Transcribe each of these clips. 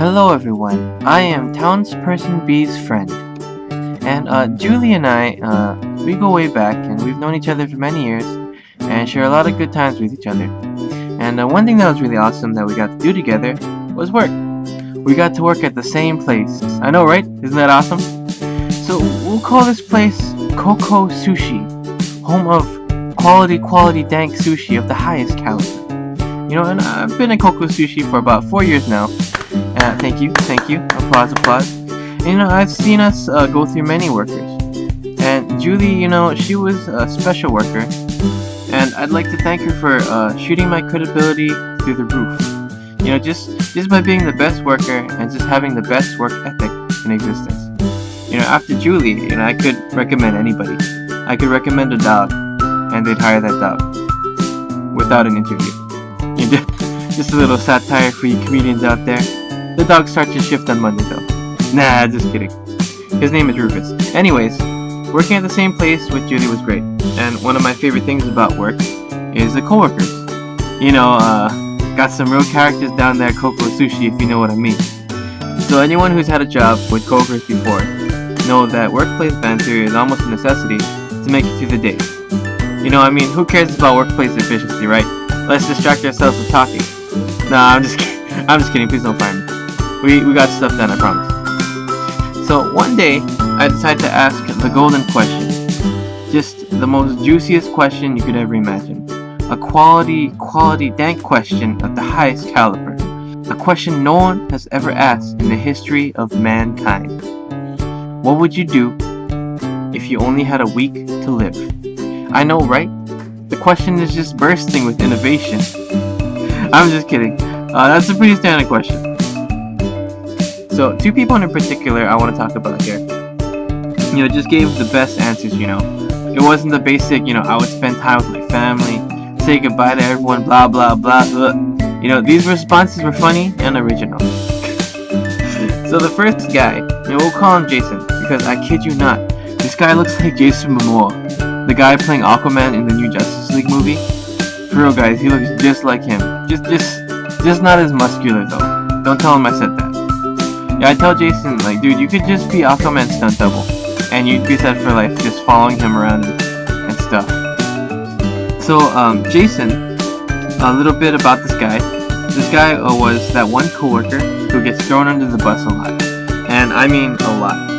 Hello everyone, I am Townsperson B's friend. And Julie and I, we go way back and we've known each other for many years and share a lot of good times with each other. And one thing that was really awesome that we got to do together was work. We got to work at the same place. I know, right? Isn't that awesome? So we'll call this place Coco Sushi, home of quality dank sushi of the highest caliber. You know, and I've been at Coco Sushi for about 4 years now. Thank you, applause. And, you know, I've seen us go through many workers. And Julie, you know, she was a special worker. And I'd like to thank her for shooting my credibility through the roof. You know, just by being the best worker and just having the best work ethic in existence. You know, after Julie, you know, I could recommend anybody. I could recommend a dog, and they'd hire that dog without an interview. You know, just a little satire for you comedians out there. The dog starts his shift on Monday though. Nah, just kidding. His name is Rufus. Anyways, working at the same place with Julie was great. And one of my favorite things about work is the coworkers. You know, got some real characters down there at Coco Sushi, if you know what I mean. So anyone who's had a job with coworkers before know that workplace banter is almost a necessity to make it through the day. You know, I mean, who cares about workplace efficiency, right? Let's distract ourselves with talking. Nah, I'm just kidding. Please don't fire me. We got stuff done, I promise. So one day, I decided to ask the golden question. Just the most juiciest question you could ever imagine. A quality dank question of the highest caliber. A question no one has ever asked in the history of mankind. What would you do if you only had a week to live? I know, right? The question is just bursting with innovation. I'm just kidding. That's a pretty standard question. So, two people in particular I want to talk about here. You know, just gave the best answers, you know. It wasn't the basic, you know, I would spend time with my family, say goodbye to everyone, blah, blah, blah, blah. You know, these responses were funny and original. So the first guy, you know, we'll call him Jason, because I kid you not, this guy looks like Jason Momoa, the guy playing Aquaman in the new Justice League movie. For real, guys, he looks just like him. Just not as muscular though. Don't tell him I said that. Yeah, I tell Jason, like, dude, you could just be Aquaman's stunt double, and you'd be set for life, just following him around and stuff. So, Jason, a little bit about this guy. This guy was that one coworker who gets thrown under the bus a lot, and I mean a lot.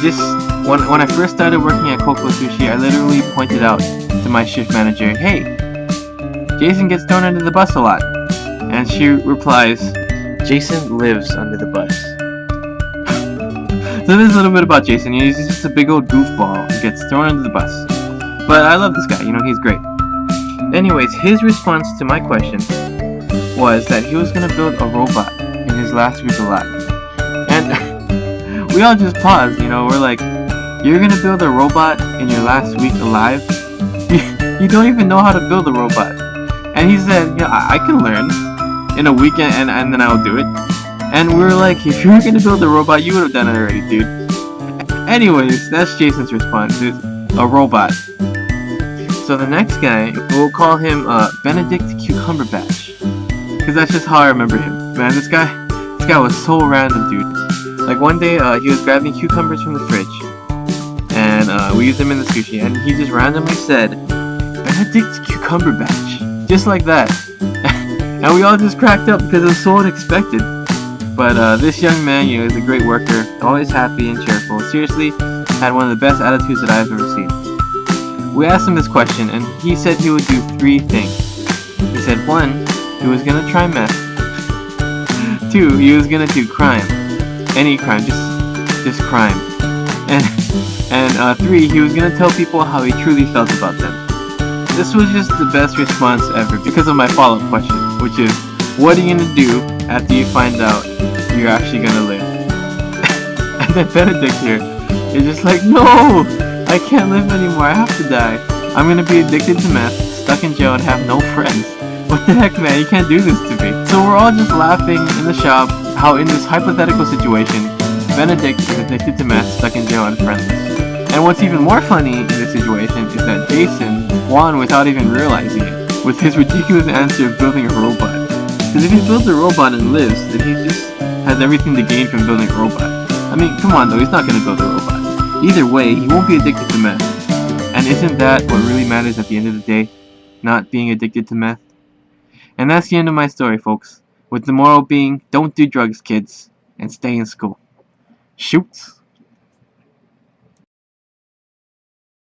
Just when I first started working at Coco Sushi, I literally pointed out to my shift manager, "Hey, Jason gets thrown under the bus a lot," and she replies, "Jason lives under the bus." So there's a little bit about Jason. He's just a big old goofball who gets thrown under the bus. But I love this guy, you know, he's great. Anyways, his response to my question was that he was going to build a robot in his last week alive. And we all just paused, you know, we're like, you're going to build a robot in your last week alive? You don't even know how to build a robot. And he said, yeah, I can learn in a weekend and then I'll do it. And we were like, if you were going to build a robot, you would have done it already, dude. Anyways, that's Jason's response, is a robot. So the next guy, we'll call him Benedict Cucumber Batch, because that's just how I remember him. Man, this guy was so random, dude. Like one day, he was grabbing cucumbers from the fridge, and we used them in the sushi, and he just randomly said, "Benedict Cucumber Batch," just like that. And we all just cracked up because it was so unexpected. But this young man, you know, is a great worker, always happy and cheerful. Seriously, had one of the best attitudes that I've ever seen. We asked him this question, and he said he would do 3 things. He said 1, he was gonna try meth. 2, he was gonna do crime, any crime, just crime. And 3, he was gonna tell people how he truly felt about them. This was just the best response ever because of my follow-up question, which is, what are you gonna do after you find out you're actually gonna live? And then Benedict here is just like, no, I can't live anymore, I have to die. I'm gonna be addicted to meth, stuck in jail, and have no friends. What the heck, man, you can't do this to me. So we're all just laughing in the shop how in this hypothetical situation, Benedict is addicted to meth, stuck in jail, and friendless. And what's even more funny in this situation is that Jason won without even realizing it, with his ridiculous answer of building a robot. Because if he builds a robot and lives, then he just has everything to gain from building a robot. I mean, come on though, he's not gonna build a robot. Either way, he won't be addicted to meth. And isn't that what really matters at the end of the day? Not being addicted to meth? And that's the end of my story, folks. With the moral being, don't do drugs, kids, and stay in school. Shoots.